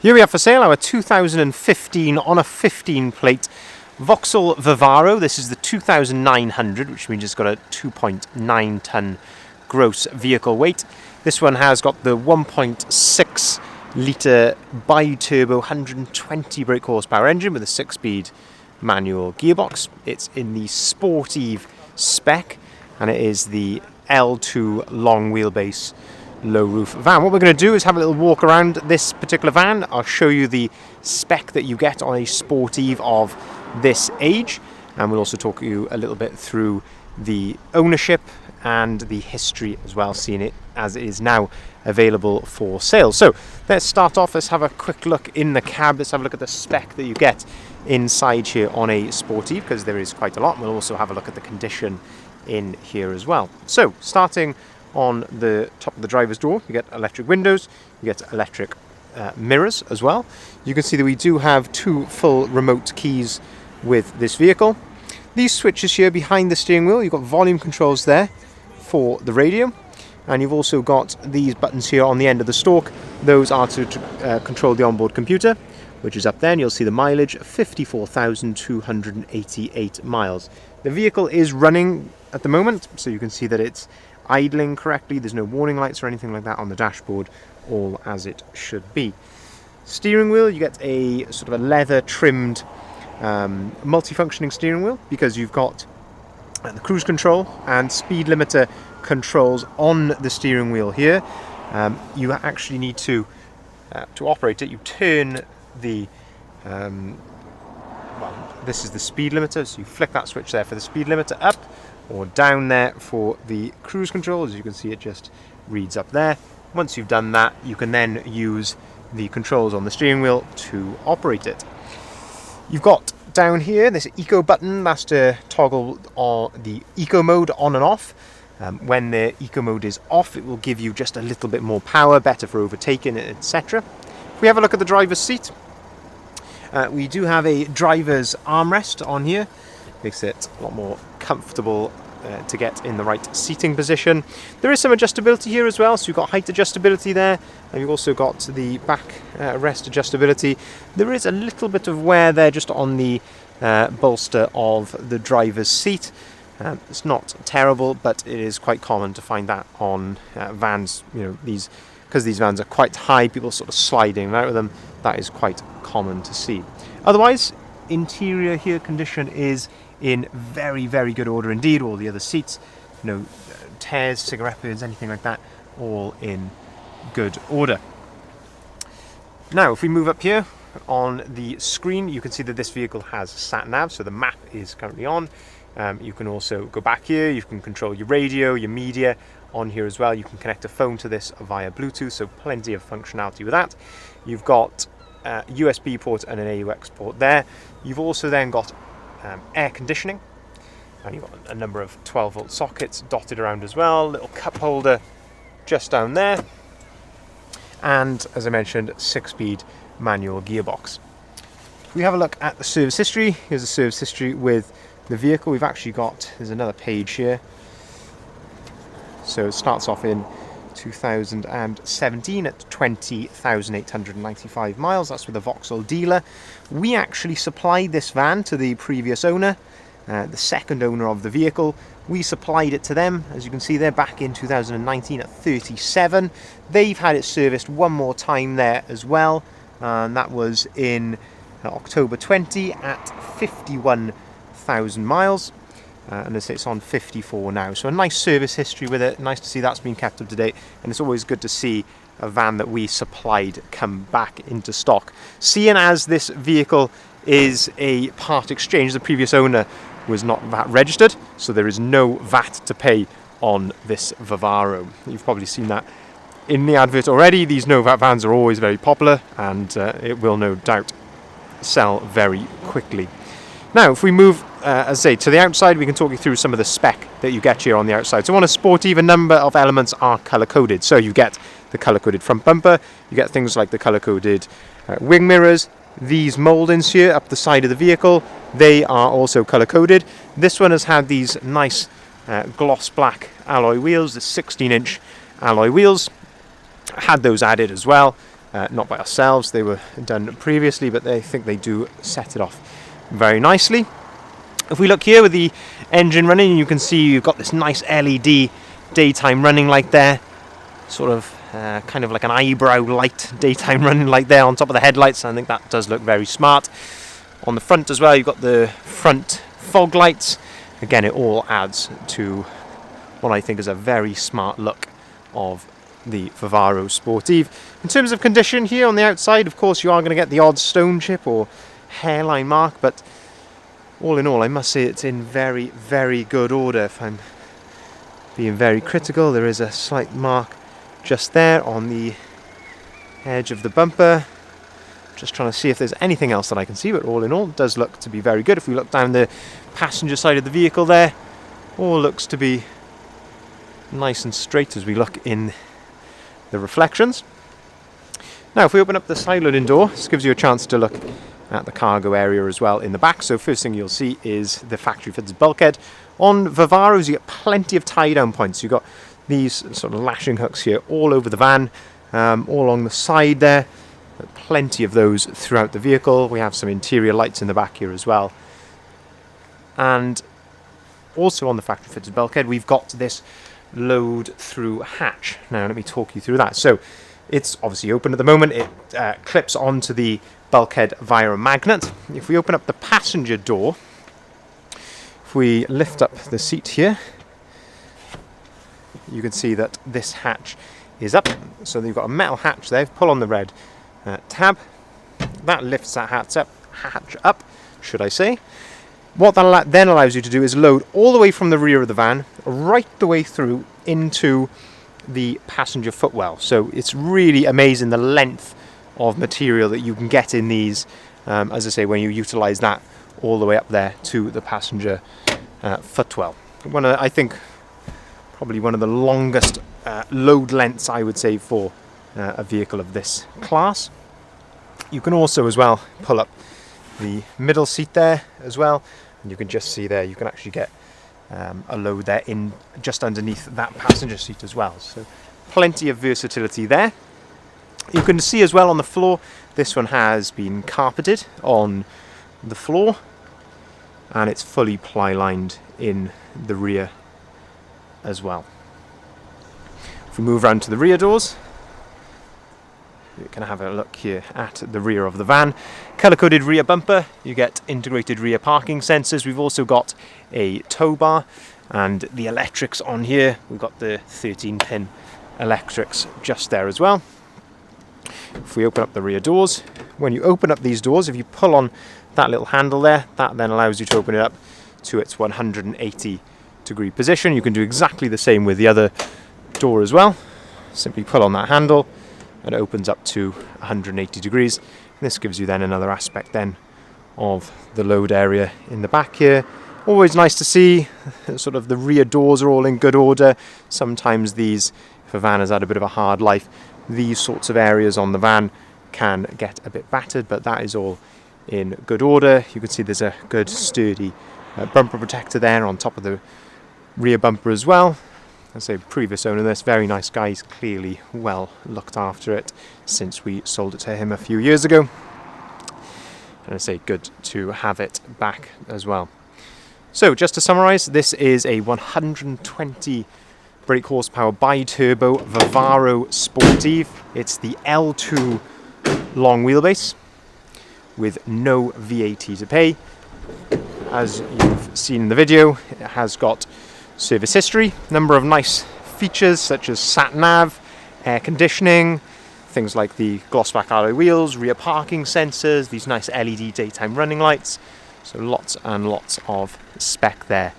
Here we have for sale our 2015 on a 15 plate Vauxhall Vivaro. This is the 2900, which means it's got a 2.9 tonne gross vehicle weight. This one has got the 1.6 litre bi-turbo 120 brake horsepower engine with a 6-speed manual gearbox. It's in the Sportive spec and it is the L2 long wheelbase low roof van. What we're going to do is have a little walk around this particular van. I'll show you the spec that you get on a Sportive of this age, and we'll also talk to you a little bit through the ownership and the history as well, seeing it as it is now available for sale. So let's start off. Let's have a quick look in the cab. Let's have a look at the spec that you get inside here on a Sportive, because there is quite a lot. We'll also have a look at the condition in here as well. So starting on the top of the driver's door, you get electric windows, you get electric mirrors as well. You can see that we do have 2 full remote keys with this vehicle. These switches here behind the steering wheel, you've got volume controls there for the radio, and you've also got these buttons here on the end of the stalk. Those are to control the onboard computer, which is up there, and you'll see the mileage, 54,288 miles. The vehicle is running at the moment, so you can see that it's idling correctly. There's no warning lights or anything like that on the dashboard, all as it should be. Steering wheel, you get a sort of a leather trimmed multifunctioning steering wheel, because you've got the cruise control and speed limiter controls on the steering wheel here. You actually need to operate it, you turn the this is the speed limiter, so you flick that switch there for the speed limiter up, or down there for the cruise control. As you can see, it just reads up there. Once you've done that, you can then use the controls on the steering wheel to operate it. You've got down here this eco button, that's to toggle the eco mode on and off. When the eco mode is off, it will give you just a little bit more power, better for overtaking, etc. If we have a look at the driver's seat, we do have a driver's armrest on here. Makes it a lot more comfortable to get in the right seating position. There is some adjustability here as well, so you've got height adjustability there, and you've also got the back rest adjustability. There is a little bit of wear there just on the bolster of the driver's seat. It's not terrible, but it is quite common to find that on vans. You know, because these vans are quite high, people sort of sliding out of them. That is quite common to see. Otherwise, interior here condition is in very, very good order indeed. All the other seats, no tears, cigarette burns, anything like that, all in good order. Now, if we move up here on the screen, you can see that this vehicle has sat nav, so the map is currently on. You can also go back here, you can control your radio, your media on here as well. You can connect a phone to this via Bluetooth, so plenty of functionality with that. You've got USB port and an AUX port there. You've also then got air conditioning, and you've got a number of 12-volt sockets dotted around as well, little cup holder just down there, and as I mentioned, 6-speed manual gearbox. If we have a look at the service history, here's the service history with the vehicle. We've actually got, there's another page here, so it starts off in 2017 at 20,895 miles. That's with a Vauxhall dealer. We actually supplied this van to the previous owner, the second owner of the vehicle. We supplied it to them, as you can see there, back in 2019 at 37. They've had it serviced one more time there as well, and that was in October 20 at 51,000 miles. And as it's on 54 now, so a nice service history with it. Nice to see that's been kept up to date, and it's always good to see a van that we supplied come back into stock. Seeing as this vehicle is a part exchange, the previous owner was not VAT registered, so there is no VAT to pay on this Vivaro. You've probably seen that in the advert already. These no VAT vans are always very popular, and it will no doubt sell very quickly. Now, if we move, as I say, to the outside, we can talk you through some of the spec that you get here on the outside. So on a Sportive, a number of elements are colour-coded. So you get the colour-coded front bumper, you get things like the colour-coded wing mirrors. These mouldings here up the side of the vehicle, they are also colour-coded. This one has had these nice gloss black alloy wheels, the 16-inch alloy wheels. Had those added as well. not by ourselves, they were done previously, but I think they do set it off very nicely. If we look here with the engine running, you can see you've got this nice LED daytime running light there, sort of kind of like an eyebrow light daytime running light there on top of the headlights. I think that does look very smart. On the front as well, you've got the front fog lights. Again, it all adds to what I think is a very smart look of the Vivaro Sportive. In terms of condition here on the outside, of course you are going to get the odd stone chip or hairline mark, but all in all I must say it's in very, very good order. If I'm being very critical, there is a slight mark just there on the edge of the bumper. Just trying to see if there's anything else that I can see, but all in all it does look to be very good. If we look down the passenger side of the vehicle there, all looks to be nice and straight as we look in the reflections. Now if we open up the side loading door, this gives you a chance to look at the cargo area as well in the back. So first thing you'll see is the factory fitted bulkhead. On Vivaros you get plenty of tie down points. You've got these sort of lashing hooks here all over the van, all along the side there. Plenty of those throughout the vehicle. We have some interior lights in the back here as well. And also on the factory fitted bulkhead we've got this load through hatch. Now let me talk you through that. So it's obviously open at the moment. It clips onto the bulkhead via a magnet. If we open up the passenger door, if we lift up the seat here, you can see that this hatch is up. So you've got a metal hatch there. Pull on the red tab. That lifts that hatch up, should I say. What that then allows you to do is load all the way from the rear of the van right the way through into the passenger footwell. So it's really amazing the length of material that you can get in these, as I say, when you utilize that all the way up there to the passenger footwell. I think probably one of the longest load lengths I would say for a vehicle of this class. You can also as well pull up the middle seat there as well, and you can just see there you can actually get a load there in just underneath that passenger seat as well. So plenty of versatility there. You can see as well on the floor, this one has been carpeted on the floor and it's fully ply lined in the rear as well. If we move around to the rear doors, you can have a look here at the rear of the van. Colour-coded rear bumper, you get integrated rear parking sensors. We've also got a tow bar and the electrics on here. We've got the 13-pin electrics just there as well. If we open up the rear doors, when you open up these doors, if you pull on that little handle there, that then allows you to open it up to its 180-degree position. You can do exactly the same with the other door as well. Simply pull on that handle and it opens up to 180 degrees. And this gives you then another aspect then of the load area in the back here. Always nice to see sort of the rear doors are all in good order. Sometimes these, if a van has had a bit of a hard life, these sorts of areas on the van can get a bit battered, but that is all in good order. You can see there's a good sturdy bumper protector there on top of the rear bumper as well. As I say, previous owner of this, very nice guy, he's clearly well looked after it since we sold it to him a few years ago. And I say good to have it back as well. So just to summarise, this is a 120 brake horsepower bi-turbo Vivaro Sportive. It's the L2 long wheelbase with no VAT to pay. As you've seen in the video, it has got service history, number of nice features such as sat nav, air conditioning, things like the gloss black alloy wheels, rear parking sensors, these nice LED daytime running lights. So lots and lots of spec there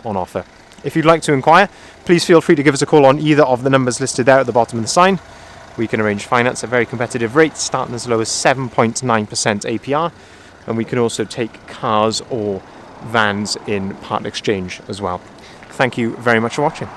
on offer. If you'd like to inquire, please feel free to give us a call on either of the numbers listed there at the bottom of the sign. We can arrange finance at very competitive rates, starting as low as 7.9% APR, and we can also take cars or vans in part exchange as well. Thank you very much for watching.